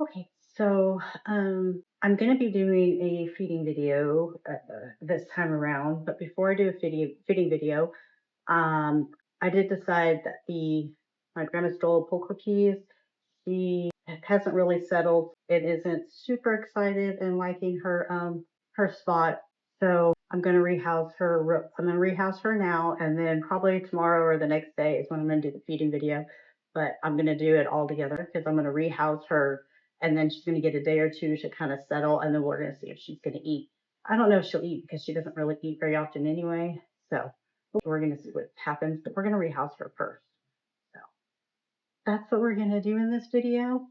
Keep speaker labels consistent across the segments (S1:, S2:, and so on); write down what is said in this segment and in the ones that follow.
S1: Okay, so I'm going to be doing a feeding video this time around, but before I do a feeding video, um, I did decide that my Grammostola pulchripes, she hasn't really settled. It isn't super excited and liking her spot, so I'm going to rehouse her. I'm going to rehouse her now, and then probably tomorrow or the next day is when I'm going to do the feeding video. But I'm going to do it all together because I'm going to rehouse her, and then she's going to get a day or two to kind of settle, and then we're going to see if she's going to eat. I don't know if she'll eat because she doesn't really eat very often anyway. So we're going to see what happens, but we're going to rehouse her first. So that's what we're going to do in this video.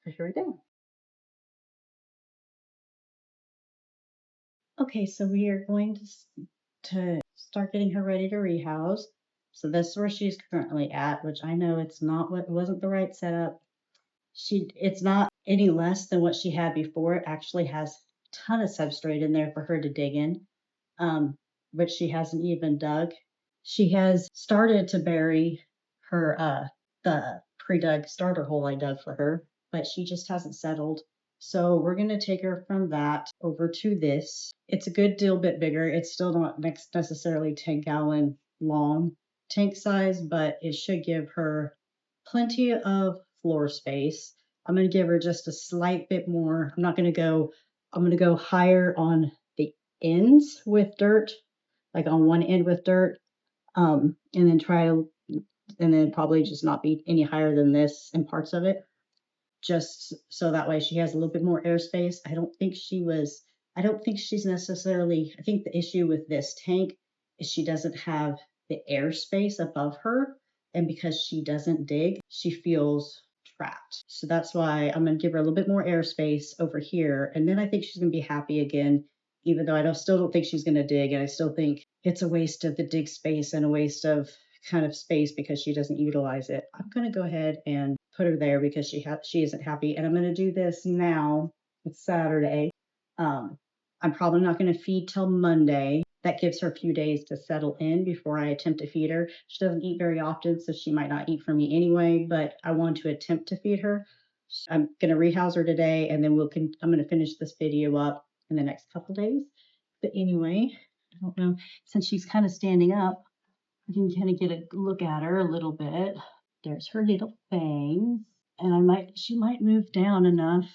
S1: So here we go. Okay, so we are going to start getting her ready to rehouse. So this is where she's currently at, which I know it wasn't the right setup. It's not any less than what she had before. It actually has a ton of substrate in there for her to dig in, which she hasn't even dug. She has started to bury her the pre-dug starter hole I dug for her, but she just hasn't settled. So we're going to take her from that over to this. It's a good deal bit bigger. It's still not necessarily 10-gallon long tank size, but it should give her plenty of floor space. I'm going to give her just a slight bit more. I'm going to go higher on the ends with dirt, like on one end with dirt, and then probably just not be any higher than this in parts of it, just so that way she has a little bit more airspace. I don't think she's necessarily, I think the issue with this tank is she doesn't have the airspace above her, and because she doesn't dig, she feels trapped. So that's why I'm going to give her a little bit more airspace over here, and then I think she's going to be happy again, even though still don't think she's going to dig, and I still think it's a waste of the dig space and a waste of kind of space because she doesn't utilize it. I'm going to go ahead and put her there because she isn't happy, and I'm going to do this now. It's Saturday. I'm probably not going to feed till Monday. That gives her a few days to settle in before I attempt to feed her. She doesn't eat very often, so she might not eat from me anyway, but I want to attempt to feed her. I'm going to rehouse her today, and then I'm going to finish this video up in the next couple days. But anyway, I don't know, since she's kind of standing up, I can kind of get a look at her a little bit. There's her little fangs, and she might move down enough.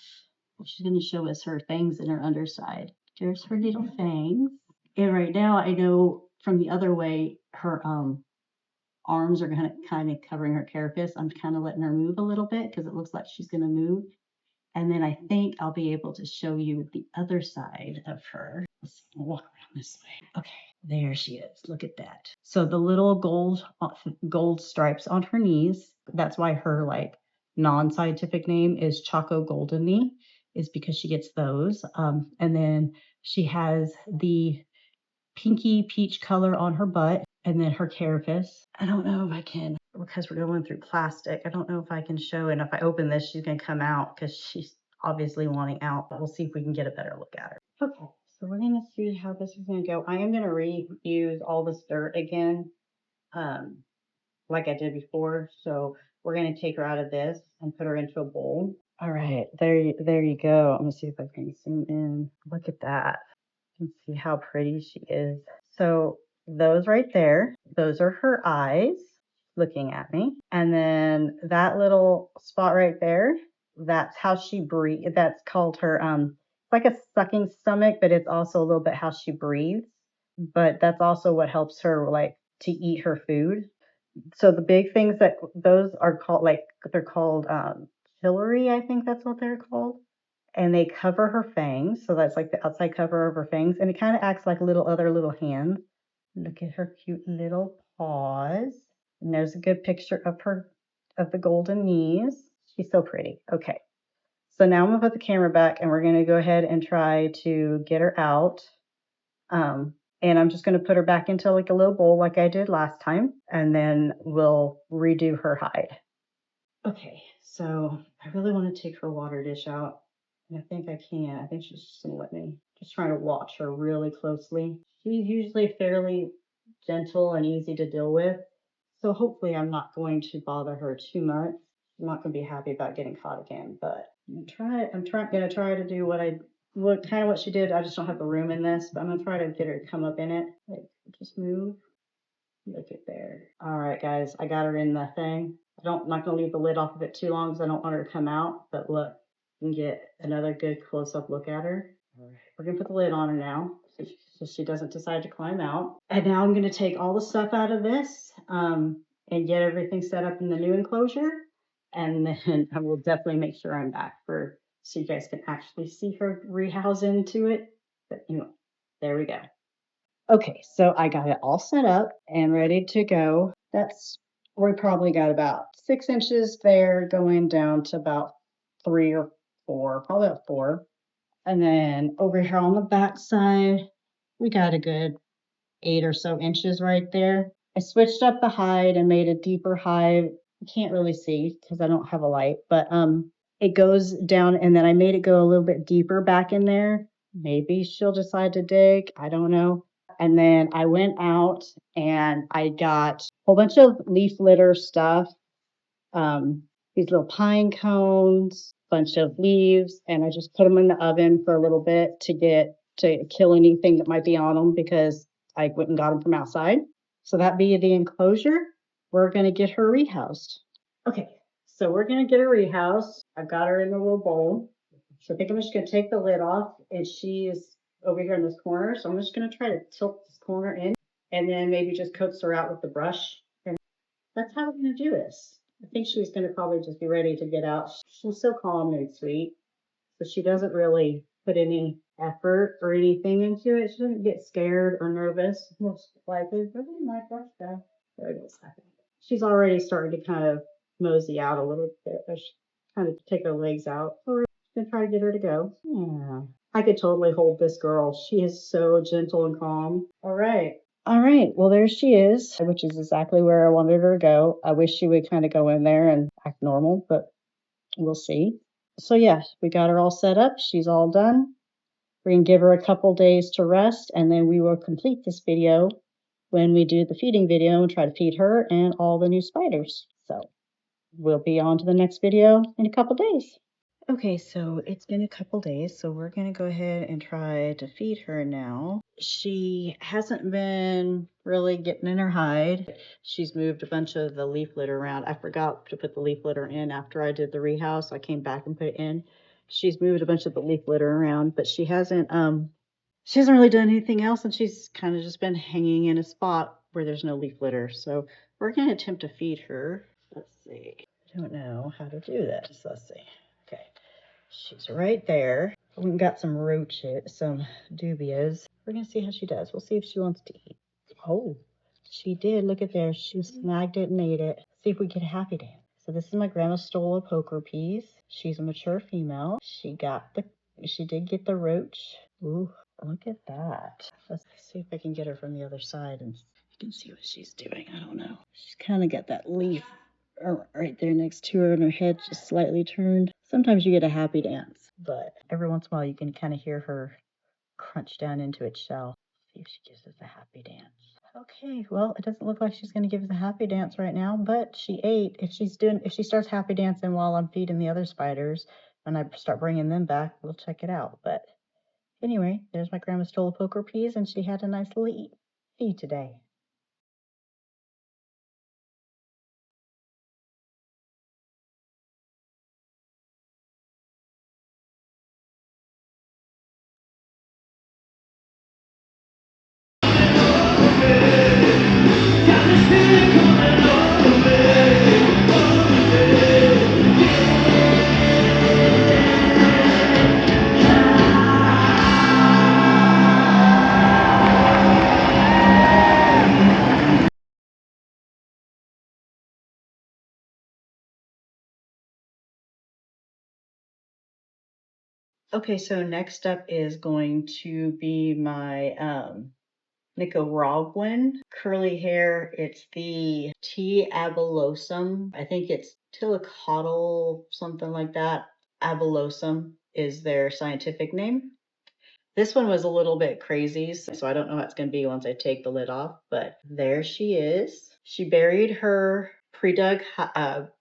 S1: She's going to show us her fangs in her underside. There's her little fangs. And right now, I know from the other way, her arms are kind of covering her carapace. I'm kind of letting her move a little bit because it looks like she's going to move. And then I think I'll be able to show you the other side of her. Let's see, I'll walk around this way. Okay, there she is. Look at that. So the little gold stripes on her knees, that's why her non-scientific name is Choco Golden Knee, is because she gets those. And then she has the pinky peach color on her butt, and then her carapace. I don't know if I can, because we're going through plastic. I don't know if I can show it. And if I open this, she's going to come out because she's obviously wanting out, but we'll see if we can get a better look at her. Okay, so we're going to see how this is going to go. I am going to reuse all this dirt again, like I did before. So we're going to take her out of this and put her into a bowl. All right, there you go. I'm going to see if I can zoom in. Look at that. You can see how pretty she is. So those right there, those are her eyes looking at me. And then that little spot right there, that's how she breathes. That's called her, like a sucking stomach, but it's also a little bit how she breathes. But that's also what helps her to eat her food. So the big things that those are called, they're called pylori, I think that's what they're called. And they cover her fangs. So that's like the outside cover of her fangs. And it kind of acts like other little hands. Look at her cute little paws. And there's a good picture of the golden knees. She's so pretty. Okay. So now I'm going to put the camera back and we're going to go ahead and try to get her out. And I'm just going to put her back into like a little bowl like I did last time. And then we'll redo her hide. Okay. So I really want to take her water dish out. And I think I can. I think she's just going to let me. Just trying to watch her really closely. She's usually fairly gentle and easy to deal with. So hopefully I'm not going to bother her too much. I'm not going to be happy about getting caught again, but I'm going to try to do what she did. I just don't have the room in this, but I'm going to try to get her to come up in it. Like, just move. Look at there. All right, guys, I got her in the thing. I'm not going to leave the lid off of it too long because I don't want her to come out, but look, you can get another good close-up look at her. All right, we're going to put the lid on her now so she doesn't decide to climb out. And now I'm going to take all the stuff out of this and get everything set up in the new enclosure. And then I will definitely make sure I'm back so you guys can actually see her rehouse into it. But anyway, there we go. Okay, so I got it all set up and ready to go. We probably got about 6 inches there going down to about 3 or 4, probably about 4. And then over here on the back side, we got a good 8 or so inches right there. I switched up the hide and made a deeper hide. You can't really see because I don't have a light, but it goes down, and then I made it go a little bit deeper back in there. Maybe she'll decide to dig. I don't know. And then I went out and I got a whole bunch of leaf litter stuff, these little pine cones, bunch of leaves, and I just put them in the oven for a little bit to kill anything that might be on them because I went and got them from outside. So that be the enclosure. We're going to get her rehoused. Okay, so we're going to get her rehoused. I've got her in the little bowl. So I think I'm just going to take the lid off, and she is over here in this corner. So I'm just going to try to tilt this corner in and then maybe just coax her out with the brush. And that's how we're going to do this. I think she's going to probably just be ready to get out. She's so calm and sweet. So she doesn't really put any effort or anything into it. She doesn't get scared or nervous. Most likely, but my brush down. There it is. She's already starting to kind of mosey out a little bit. She's kind of take her legs out. So we're going to try to get her to go. Yeah. I could totally hold this girl. She is so gentle and calm. All right. All right. Well, there she is, which is exactly where I wanted her to go. I wish she would kind of go in there and act normal, but we'll see. So yeah, we got her all set up. She's all done. We're going to give her a couple days to rest, and then we will complete this video when we do the feeding video and try to feed her and all the new spiders. So we'll be on to the next video in a couple days. Okay, so it's been a couple days, so we're going to go ahead and try to feed her now. She hasn't been really getting in her hide. She's moved a bunch of the leaf litter around. I forgot to put the leaf litter in after I did the rehouse. I came back and put it in. She's moved a bunch of the leaf litter around, but she hasn't really done anything else, and she's kind of just been hanging in a spot where there's no leaf litter. So we're going to attempt to feed her. Let's see. I don't know how to do this. Let's see. Okay. She's right there. We've got some roaches, some dubias. We're going to see how she does. We'll see if she wants to eat. Oh, she did. Look at there. She snagged it and ate it. See if we get a happy dance. So this is my Grammostola pulchripes. She's a mature female. She did get the roach. Ooh, look at that. Let's see if I can get her from the other side and you can see what she's doing. I don't know. She's kind of got that leaf right there next to her, and her head just slightly turned. Sometimes you get a happy dance, but every once in a while you can kind of hear her crunch down into its shell. See if she gives us a happy dance. Okay, well, it doesn't look like she's going to give us a happy dance right now, but she ate. If she starts happy dancing while I'm feeding the other spiders, and I start bringing them back, we'll check it out. But anyway, there's my Grammostola pulchripes, and she had a nice little feed today. Okay, so next up is going to be my Nicaraguan curly hair. It's the T. abulosum. I think it's Tliltocatl, something like that. Abulosum is their scientific name. This one was a little bit crazy, so I don't know how it's going to be once I take the lid off, but there she is. She buried her pre-dug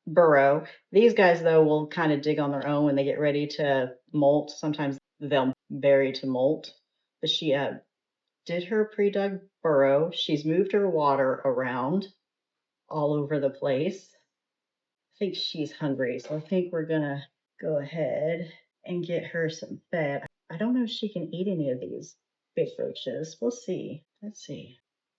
S1: burrow. These guys, though, will kind of dig on their own when they get ready to molt. Sometimes they'll bury to molt. But she did her pre-dug burrow. She's moved her water around all over the place. I think she's hungry, so I think we're gonna go ahead and get her some fed. I don't know if she can eat any of these big roaches. We'll see. Let's see.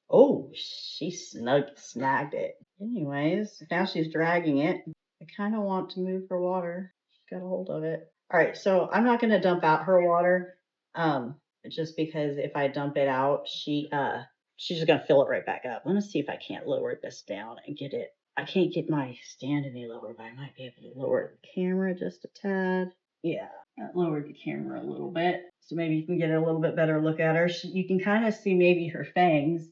S1: Oh, she snagged it. Anyways, now she's dragging it. I kind of want to move her water. She got a hold of it. All right, so I'm not going to dump out her water, just because if I dump it out, she's just going to fill it right back up. Let me see if I can't lower this down and get it. I can't get my stand any lower, but I might be able to lower the camera just a tad. Yeah, I lowered the camera a little bit, so maybe you can get a little bit better look at her. You can kind of see maybe her fangs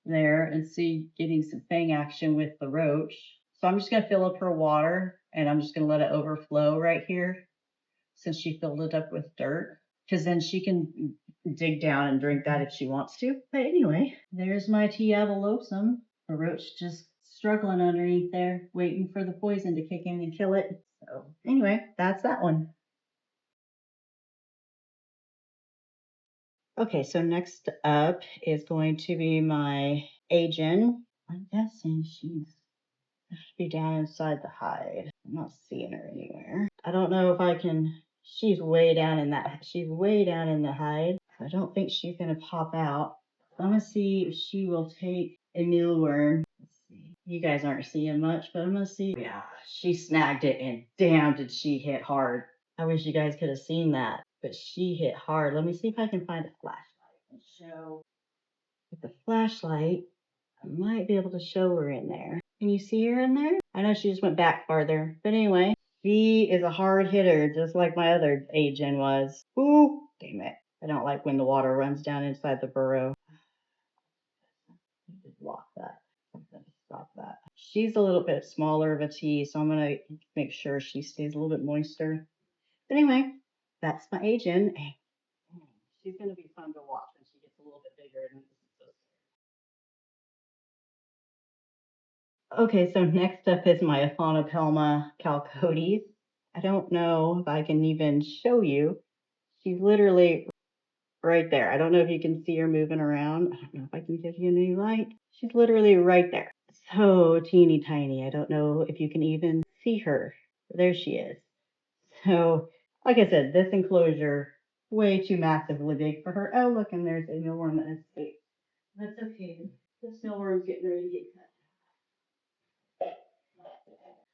S1: there and see getting some fang action with the roach. So I'm just going to fill up her water, and I'm just going to let it overflow right here since she filled it up with dirt, because then she can dig down and drink that if she wants to. But anyway, there's my T. abulosum. The roach just struggling underneath there, waiting for the poison to kick in and kill it. So anyway, that's that one. Okay, so next up is going to be my Agen. I'm guessing she's should be down inside the hide. I'm not seeing her anywhere. I don't know if I can. She's way down in the hide. I don't think she's gonna pop out. I'm gonna see if she will take a mealworm. Let's see. You guys aren't seeing much, but I'm gonna see. Yeah, she snagged it, and damn, did she hit hard. I wish you guys could have seen that, but she hit hard. Let me see if I can find a flashlight and show. With the flashlight, I might be able to show her in there. Can you see her in there? I know she just went back farther. But anyway, she is a hard hitter, just like my other Agen was. Ooh, damn it. I don't like when the water runs down inside the burrow. Just lock that. Stop that. She's a little bit smaller of a T, so I'm going to make sure she stays a little bit moister. But anyway, that's my Agen. She's going to be fun to watch when she gets a little bit bigger. Okay, so next up is my Aphonopelma chalcodes. I don't know if I can even show you. She's literally right there. I don't know if you can see her moving around. I don't know if I can give you any light. She's literally right there. So teeny tiny. I don't know if you can even see her. There she is. So, like I said, this enclosure, way too massively big for her. Oh, look, and there's a mealworm that escaped. That's okay. This mealworm's getting ready to get cut.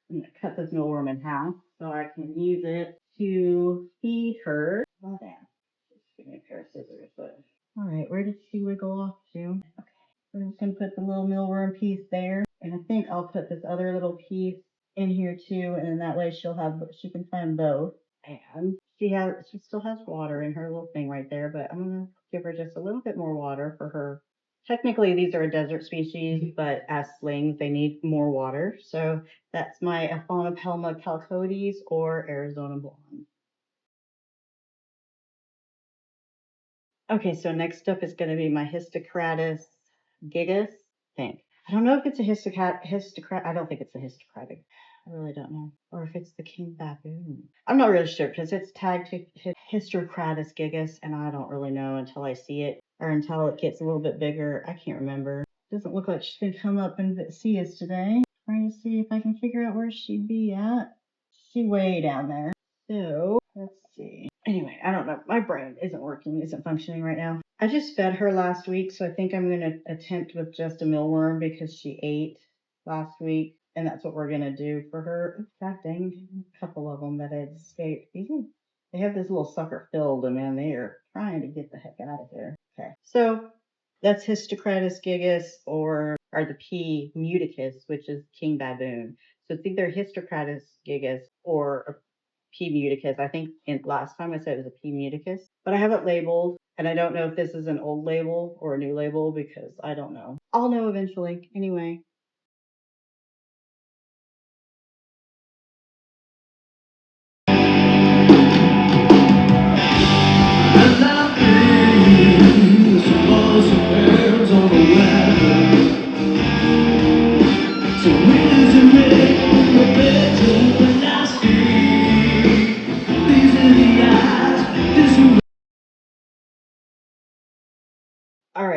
S1: I'm going to cut this mealworm in half so I can use it to feed her. Oh, damn. Just give me a pair of scissors. But all right, where did she wiggle off to? Okay, we're just going to put the little mealworm piece there. And I think I'll put this other little piece in here too. And then that way she can find both. And she still has water in her little thing right there. But I'm going to give her just a little bit more water for her. Technically, these are a desert species, but as slings, they need more water. So that's my Aphonopelma chalcodes or Arizona blonde. Okay, so next up is going to be my Hysterocrates gigas. I don't know if it's a Hysterocrat. I don't think it's a Hysterocratic. I really don't know. Or if it's the king baboon. I'm not really sure because it's tagged to Hysterocrates gigas, and I don't really know until I see it or until it gets a little bit bigger. I can't remember. Doesn't look like she's going to come up and see us today. Trying to see if I can figure out where she'd be at. She's way down there. So let's see. Anyway, I don't know. My brain isn't functioning right now. I just fed her last week, so I think I'm going to attempt with just a mealworm because she ate last week, and that's what we're going to do for her. God dang, a couple of them that had escaped. They have this little sucker filled, and man, they are trying to get the heck out of here. Okay, so that's Hysterocrates gigas or the P. muticus, which is king baboon. So it's either Hysterocrates gigas or a P. muticus. I think last time I said it was a P. muticus, but I have it labeled, and I don't know if this is an old label or a new label because I don't know. I'll know eventually. Anyway.
S2: So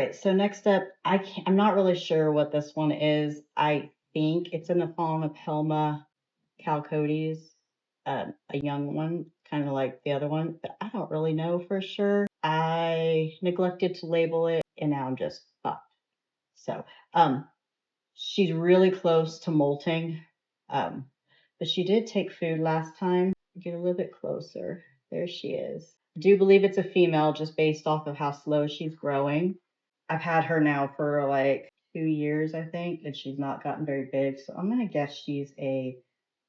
S1: right, so next up, I'm not really sure what this one is. I think it's an Aphonopelma chalcodes, a young one, kind of like the other one, but I don't really know for sure. I neglected to label it, and now I'm just fucked. So, she's really close to molting, but she did take food last time. Get a little bit closer. There she is. I do believe it's a female just based off of how slow she's growing. I've had her now for like 2 years, I think, and she's not gotten very big. So I'm going to guess she's a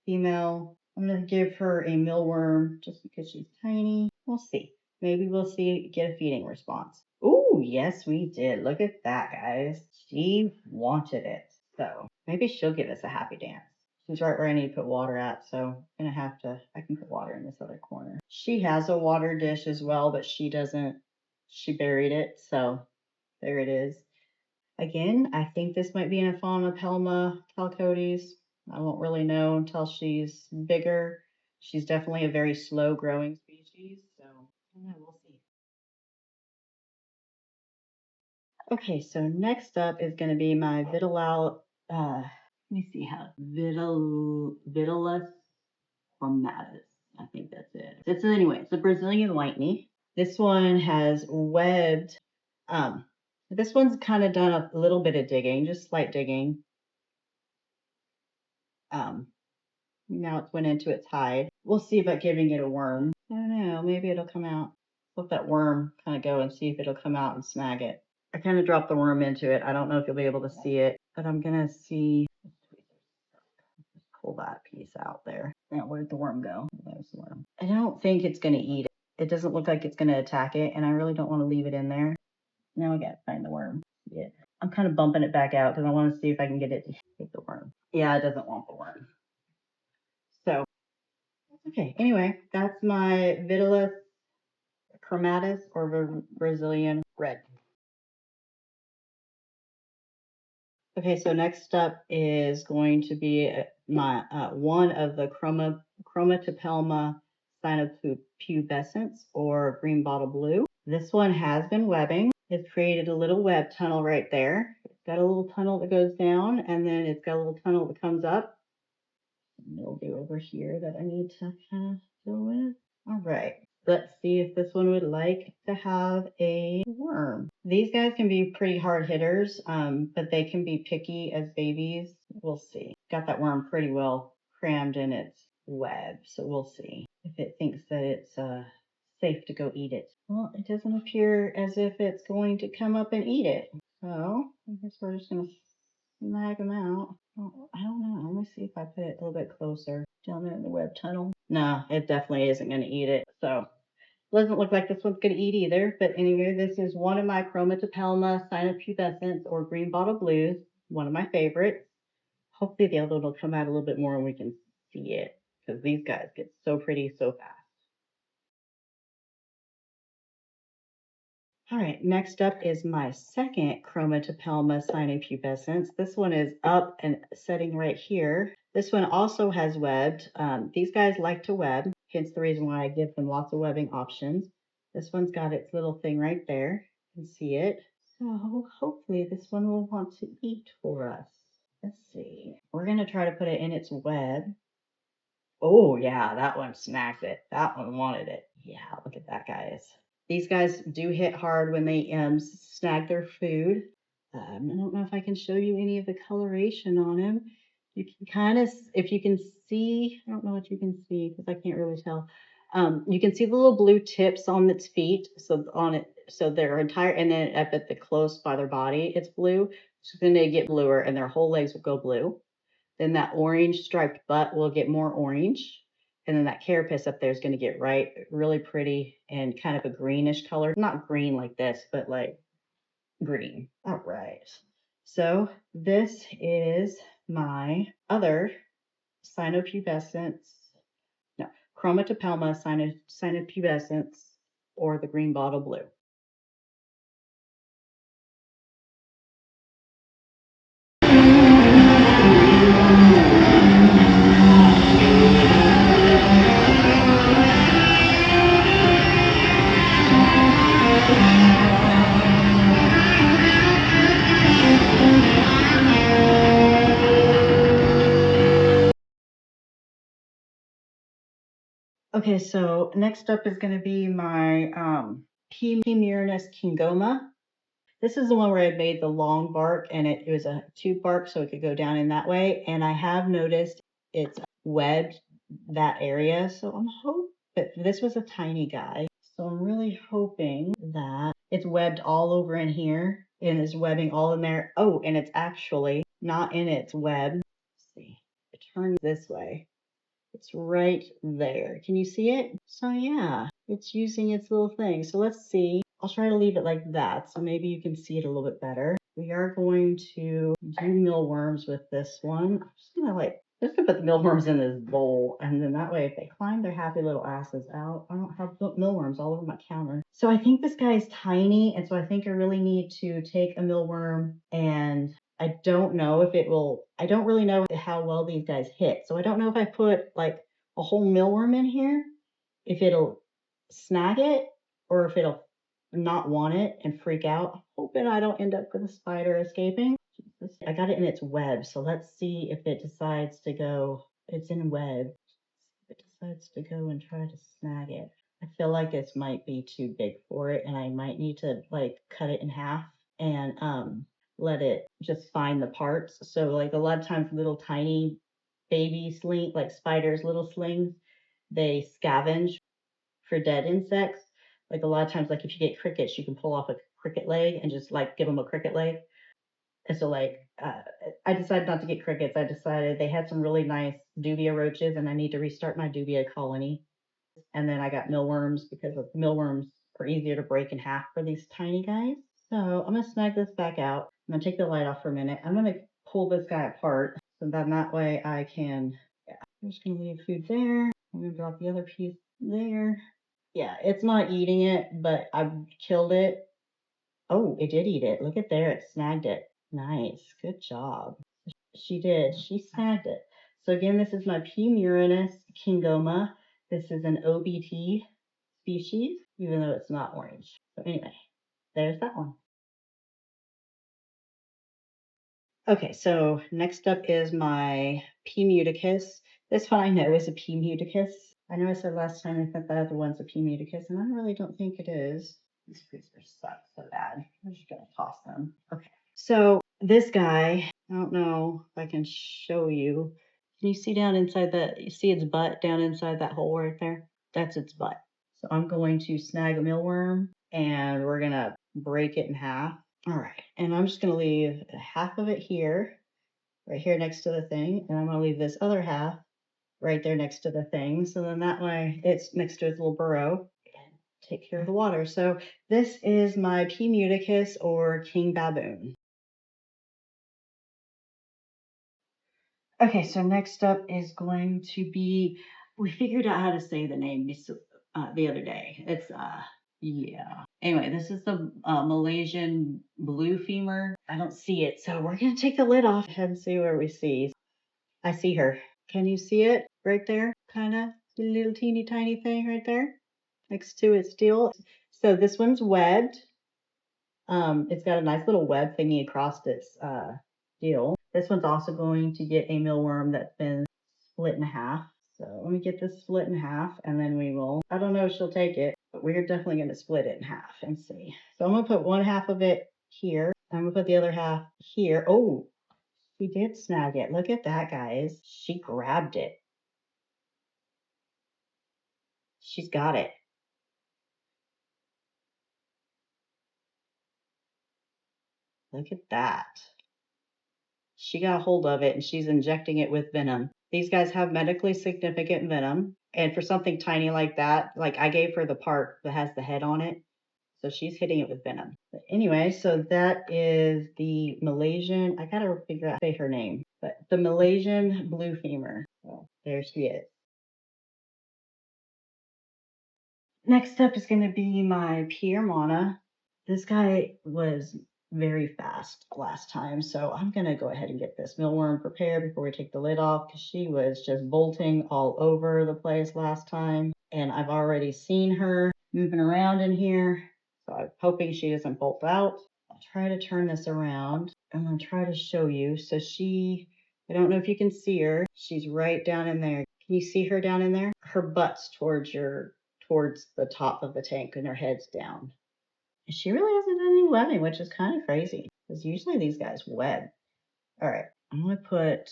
S1: female. I'm going to give her a mealworm just because she's tiny. We'll see. Maybe we'll see get a feeding response. Oh, yes, we did. Look at that, guys. She wanted it. So maybe she'll give us a happy dance. She's right where I need to put water at, so I'm going to have to, I can put water in this other corner. She has a water dish as well, but she buried it, so there it is. Again, I think this might be an Aphonopelma chalcodes. I won't really know until she's bigger. She's definitely a very slow growing species, so yeah, we'll see. Okay, so next up is going to be my let me see how, Vitalius chromatus. I think that's it. It's a Brazilian white knee. This one has webbed, this one's kind of done a little bit of digging, just slight digging. Now it's went into its hide. We'll see about giving it a worm. I don't know, maybe it'll come out. Let that worm kind of go and see if it'll come out and snag it. I kind of dropped the worm into it. I don't know if you'll be able to see it, but I'm gonna see. Pull that piece out there. Now, where'd the worm go? There's the worm. I don't think it's gonna eat it. It doesn't look like it's gonna attack it, and I really don't want to leave it in there. Now I gotta find the worm. Yeah. I'm kind of bumping it back out because I want to see if I can get it to take the worm. Yeah, it doesn't want the worm. So, okay. Anyway, that's my Vitalius chromatus or Brazilian red. Okay, so next up is going to be my one of the Chromatopelma cyaneopubescens or green bottle blue. This one has been webbing. It's created a little web tunnel right there. It's got a little tunnel that goes down, and then it's got a little tunnel that comes up. Mildew over here that I need to kind of deal with. All right, let's see if this one would like to have a worm. These guys can be pretty hard hitters, but they can be picky as babies. We'll see. Got that worm pretty well crammed in its web, so we'll see if it thinks that it's safe to go eat it. Well, it doesn't appear as if it's going to come up and eat it. So I guess we're just going to snag them out. Oh, I don't know. Let me see if I put it a little bit closer down there in the web tunnel. No, it definitely isn't going to eat it. So doesn't look like this one's going to eat either. But anyway, this is one of my Chromatopelma cyaneopubescens or green bottle blues. One of my favorites. Hopefully the other one will come out a little bit more and we can see it. Because these guys get so pretty so fast. All right, next up is my second Chromatopelma cyaneopubescens. This one is up and setting right here. This one also has webbed. These guys like to web, hence the reason why I give them lots of webbing options. This one's got its little thing right there. You can see it. So hopefully this one will want to eat for us. Let's see. We're going to try to put it in its web. Oh, yeah, that one snagged it. That one wanted it. Yeah, look at that, guys. These guys do hit hard when they snag their food. I don't know if I can show you any of the coloration on him. You can kind of, if you can see, I don't know what you can see because I can't really tell. You can see the little blue tips on its feet. So their entire, and then up at the close by their body, it's blue. So then they get bluer and their whole legs will go blue. Then that orange striped butt will get more orange. And then that carapace up there is going to get really pretty and kind of a greenish color. Not green like this, but like green. All right. So this is my other Chromatopelma cyaneopubescens or the green bottle blue. Okay, so next up is going to be my P. murinus Kigoma. This is the one where I made the long bark, and it was a tube bark, so it could go down in that way. And I have noticed it's webbed that area, so I'm hoping this was a tiny guy. So I'm really hoping that it's webbed all over in here and is webbing all in there. Oh, and it's actually not in its web. Let's see, it turns this way. It's right there. Can you see it? So yeah, it's using its little thing. So let's see. I'll try to leave it like that so maybe you can see it a little bit better. We are going to do mealworms with this one. I'm just gonna put the mealworms in this bowl, and then that way if they climb their happy little asses out, I don't have mealworms all over my counter. So I think this guy is tiny, and so I think I really need to take a mealworm, and I don't know if it will, I don't really know how well these guys hit. So I don't know if I put like a whole mealworm in here, if it'll snag it or if it'll not want it and freak out. I'm hoping I don't end up with a spider escaping. I got it in its web, so let's see if it decides to go. It's in web. If it decides to go and try to snag it. I feel like this might be too big for it, and I might need to like cut it in half and let it just find the parts. So like a lot of times little tiny baby sling, like spiders, little slings, they scavenge for dead insects. Like a lot of times, like if you get crickets, you can pull off a cricket leg and just like give them a cricket leg. And so I decided not to get crickets. I decided they had some really nice dubia roaches, and I need to restart my dubia colony. And then I got mealworms because the mealworms are easier to break in half for these tiny guys. So I'm gonna snag this back out. I'm gonna take the light off for a minute. I'm gonna pull this guy apart, so then that way I can, yeah, I'm just gonna leave food there. I'm gonna drop the other piece there. Yeah, it's not eating it, but I killed it. Oh, it did eat it. Look at there, it snagged it. Nice, good job. She did, she snagged it. So again, this is my P. murinus Kigoma. This is an OBT species, even though it's not orange. So anyway, there's that one. Okay, so next up is my P. muticus. This one I know is a P. muticus. I know I said last time I thought the other one's a P. muticus, and I really don't think it is. These freezers suck so bad. I'm just gonna toss them. Okay, so this guy, I don't know if I can show you. Can you see down inside you see its butt down inside that hole right there? That's its butt. So I'm going to snag a mealworm and we're gonna break it in half. All right, and I'm just gonna leave half of it here, right here next to the thing, and I'm gonna leave this other half right there next to the thing. So then that way it's next to its little burrow and take care of the water. So this is my P. muticus or king baboon. Okay, so next up is going to be, we figured out how to say the name the other day. It's, yeah. Anyway, this is the Malaysian blue femur. I don't see it, so we're going to take the lid off and see where we see. I see her. Can you see it right there? Kind of the little teeny tiny thing right there next to its steel. So this one's webbed. It's got a nice little web thingy across its deal. This one's also going to get a mealworm that's been split in half. So let me get this split in half and then we will, I don't know if she'll take it, but we're definitely going to split it in half and see. So I'm going to put one half of it here. I'm going to put the other half here. Oh, she did snag it. Look at that, guys. She grabbed it. She's got it. Look at that. She got a hold of it and she's injecting it with venom. These guys have medically significant venom. And for something tiny like that, like I gave her the part that has the head on it. So she's hitting it with venom. But anyway, so that is the Malaysian, I gotta figure out say her name, but the Malaysian blue femur. So there she is. Next up is gonna be my Piermana. This guy was very fast last time, so I'm gonna go ahead and get this mealworm prepared before we take the lid off because she was just bolting all over the place last time. And I've already seen her moving around in here, so I'm hoping she doesn't bolt out. I'll try to turn this around. I'm gonna try to show you. So I don't know if you can see her. She's right down in there. Can you see her down in there? Her butt's towards the top of the tank and her head's down. And she really hasn't done any webbing, which is kind of crazy because usually these guys web. All right, I'm gonna put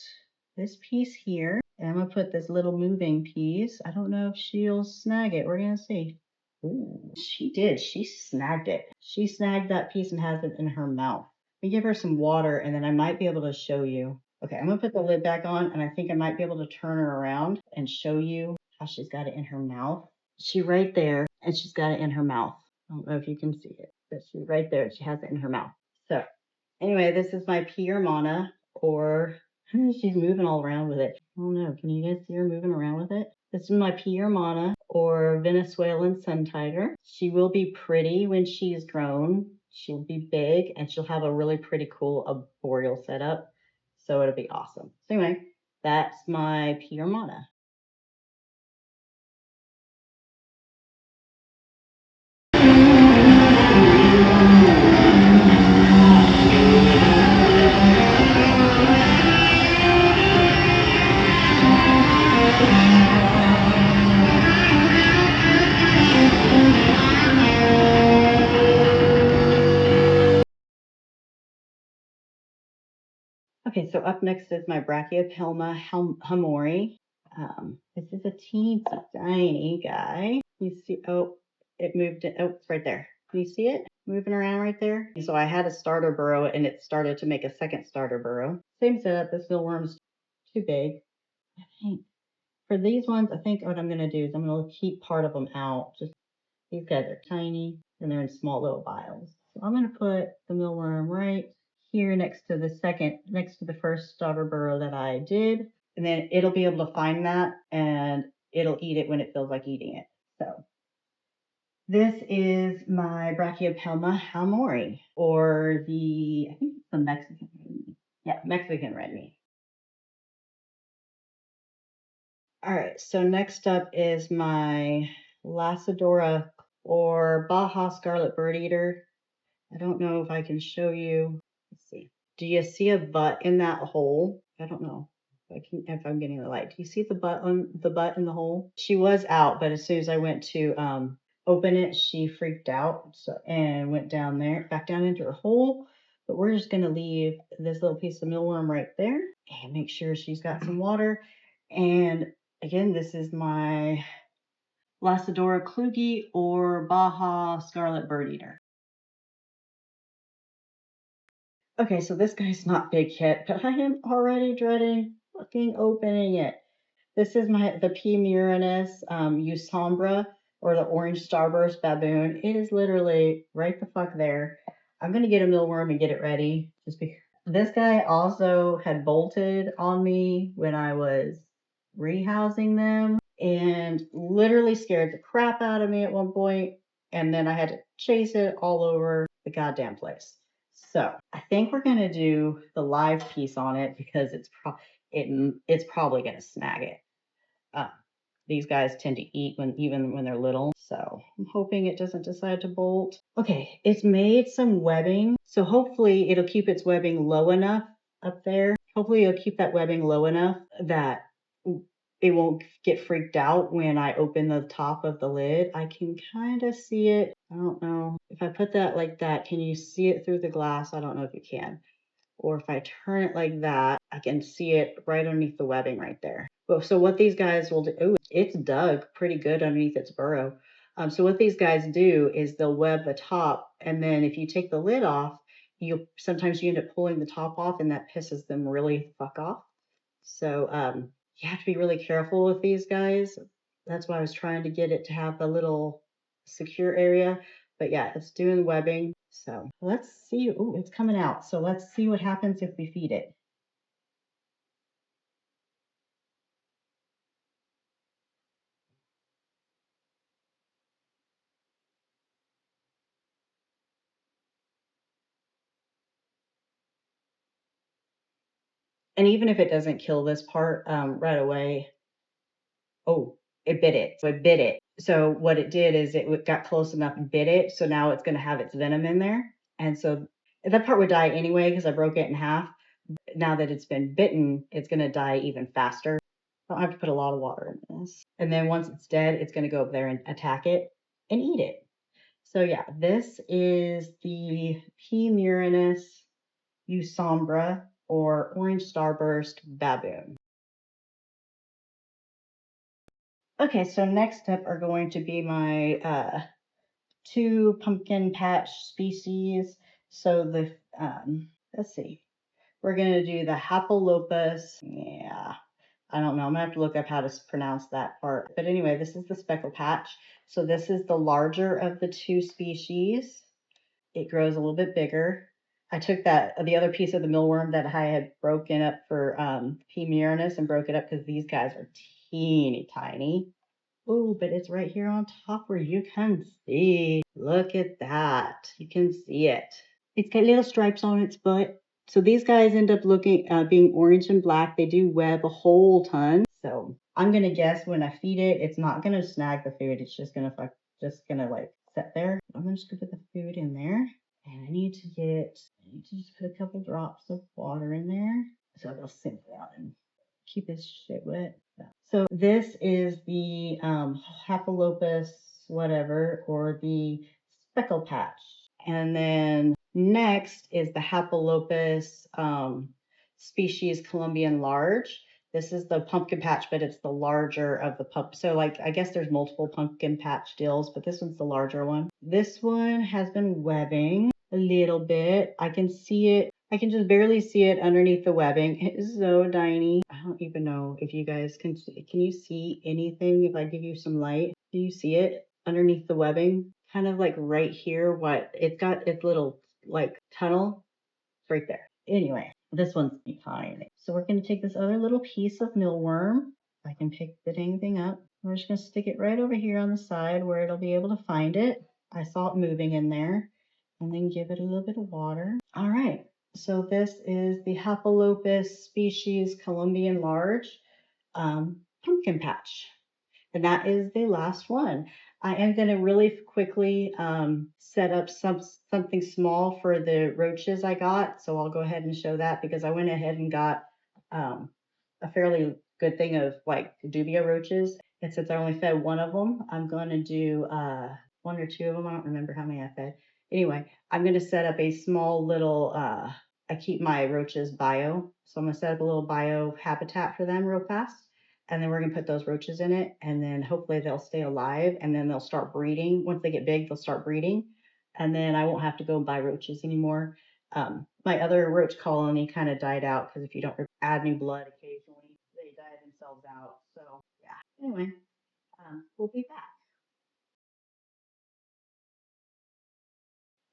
S1: this piece here and I'm gonna put this little moving piece. I don't know if she'll snag it. We're gonna see. Ooh, she did. She snagged it. She snagged that piece and has it in her mouth. Let me give her some water and then I might be able to show you. Okay, I'm gonna put the lid back on and I think I might be able to turn her around and show you how she's got it in her mouth. She's right there and she's got it in her mouth. I don't know if you can see it, but she's right there. She has it in her mouth. So anyway, this is my Pterinochilus, or she's moving all around with it. I don't know. Can you guys see her moving around with it? This is my Pterinochilus, or Venezuelan sun tiger. She will be pretty when she's grown. She'll be big and she'll have a really pretty cool arboreal setup. So it'll be awesome. So anyway, that's my Pterinochilus. Okay, so up next is my Brachypelma hamorii. This is a teeny tiny guy. You see, oh, it moved it. Oh, it's right there. Can you see it moving around right there? So I had a starter burrow and it started to make a second starter burrow. Same setup. This mealworm's too big. I think for these ones, I think what I'm going to do is I'm going to keep part of them out. Just these guys are tiny and they're in small little vials. So I'm going to put the mealworm right here next to the first starter burrow that I did. And then it'll be able to find that and it'll eat it when it feels like eating it. So this is my Brachypelma hamorii, or I think it's the Mexican red meat. Yeah, Mexican red meat. All right, so next up is my Lasiodora, or Baja scarlet bird eater. I don't know if I can show you. Let's see. Do you see a butt in that hole? I don't know if I'm getting the light. Do you see the butt in the hole? She was out, but as soon as I went to open it, she freaked out and went down there, back down into her hole. But we're just gonna leave this little piece of mealworm right there and make sure she's got some water. And again, this is my Lasiodora klugi, or Baja scarlet bird eater. Okay, so this guy's not big yet, but I am already dreading fucking opening it. This is the P. murinus usombra, or the orange starburst baboon. It is literally right the fuck there. I'm gonna get a mealworm and get it ready. Just because this guy also had bolted on me when I was rehousing them and literally scared the crap out of me at one point, and then I had to chase it all over the goddamn place. So I think we're gonna do the live piece on it because it's probably gonna snag it. Uh, these guys tend to eat even when they're little, so I'm hoping it doesn't decide to bolt. Okay, it's made some webbing, so hopefully it'll keep its webbing low enough up there. Hopefully it'll keep that webbing low enough that it won't get freaked out when I open the top of the lid. I can kind of see it. I don't know. If I put that like that, can you see it through the glass? I don't know if you can. Or if I turn it like that, I can see it right underneath the webbing right there. So what these guys will do, oh, it's dug pretty good underneath its burrow. So what these guys do is they'll web the top, and then if you take the lid off, sometimes you end up pulling the top off, and that pisses them really fuck off. So you have to be really careful with these guys. That's why I was trying to get it to have a little secure area. But yeah, it's doing webbing. So let's see. Oh, it's coming out. So let's see what happens if we feed it. And even if it doesn't kill this part right away, oh, it bit it. So it bit it. So what it did is it got close enough and bit it. So now it's going to have its venom in there. And so that part would die anyway because I broke it in half. Now that it's been bitten, it's going to die even faster. I don't have to put a lot of water in this. And then once it's dead, it's going to go up there and attack it and eat it. So yeah, this is the P. murinus usombra, or orange starburst baboon. Okay, so next up are going to be my 2 pumpkin patch species. So the, let's see, we're going to do the Hapalopus. Yeah, I don't know. I'm going to have to look up how to pronounce that part. But anyway, this is the speckle patch. So this is the larger of the 2 species. It grows a little bit bigger. I took the other piece of the mealworm that I had broken up for P. murinus and broke it up because these guys are teeny tiny. Oh, but it's right here on top where you can see. Look at that. You can see it. It's got little stripes on its butt. So these guys end up looking being orange and black. They do web a whole ton. So I'm going to guess when I feed it, it's not going to snag the food. It's just going to like sit there. I'm just going to put the food in there. And I need to just put a couple drops of water in there so it'll sink down and keep this shit wet. So this is the Hapalopus whatever, or the speckle patch. And then next is the Hapalopus species Colombian large. This is the pumpkin patch, but it's the larger of the So like, I guess there's multiple pumpkin patch deals, but this one's the larger one. This one has been webbing a little bit. I can see it. I can just barely see it underneath the webbing. It is so tiny. I don't even know if you guys can you see anything if I give you some light? Do you see it underneath the webbing? Kind of like right here, it's got its little like tunnel. It's right there. Anyway, this one's fine. So we're going to take this other little piece of mealworm. If I can pick the dang thing up. We're just going to stick it right over here on the side where it'll be able to find it. I saw it moving in there. And then give it a little bit of water. All right. So this is the Hapalopus species Colombian large pumpkin patch. And that is the last one. I am going to really quickly set up something small for the roaches I got. So I'll go ahead and show that because I went ahead and got a fairly good thing of like dubia roaches. And since I only fed one of them, I'm going to do 1 or 2 of them. I don't remember how many I fed. Anyway, I'm going to set up a small little, I keep my roaches bio. So I'm going to set up a little bio habitat for them real fast. And then we're going to put those roaches in it. And then hopefully they'll stay alive. And then they'll start breeding. Once they get big, they'll start breeding. And then I won't have to go buy roaches anymore. My other roach colony kind of died out because if you don't add new blood occasionally, they die themselves out. So yeah, anyway, we'll be back.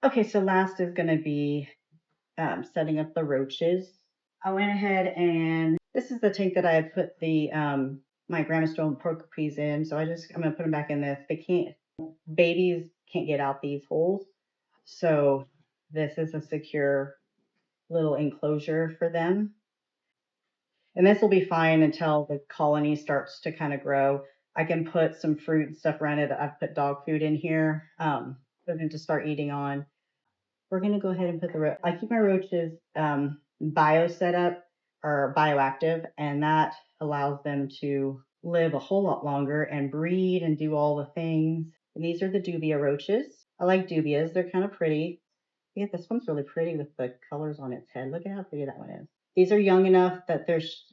S1: Okay, so last is going to be setting up the roaches. I went ahead and this is the tank that I put the my Grammostola pulchripes in. So I'm going to put them back in this. Babies can't get out these holes. So this is a secure little enclosure for them. And this will be fine until the colony starts to kind of grow. I can put some fruit and stuff around it. I've put dog food in here for them to start eating on. We're going to go ahead and put I keep my roaches bio set up or bioactive, and that allows them to live a whole lot longer and breed and do all the things. And these are the dubia roaches. I like dubias. They're kind of pretty. Yeah, this one's really pretty with the colors on its head. Look at how pretty that one is. These are young enough that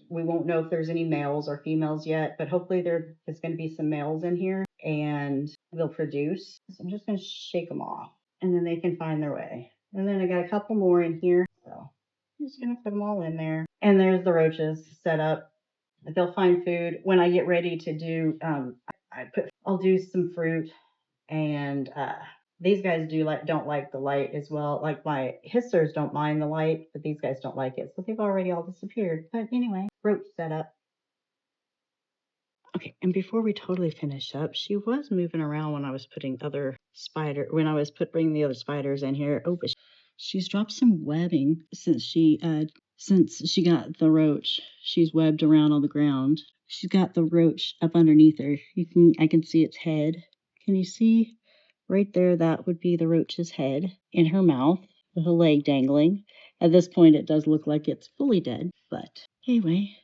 S1: we won't know if there's any males or females yet, but hopefully there's going to be some males in here and they'll produce. So I'm just going to shake them off and then they can find their way. And then I got a couple more in here. So I'm just going to put them all in there. And there's the roaches set up. They'll find food. When I get ready to do, I'll do some fruit and these guys don't like the light as well. Like my histers don't mind the light, but these guys don't like it. So they've already all disappeared. But anyway, roach setup. Okay, and before we totally finish up, she was moving around when I was putting bringing the other spiders in here. Oh, but she's dropped some webbing since she got the roach. She's webbed around on the ground. She's got the roach up underneath her. I can see its head. Can you see? Right there, that would be the roach's head in her mouth with a leg dangling. At this point, it does look like it's fully dead. But anyway,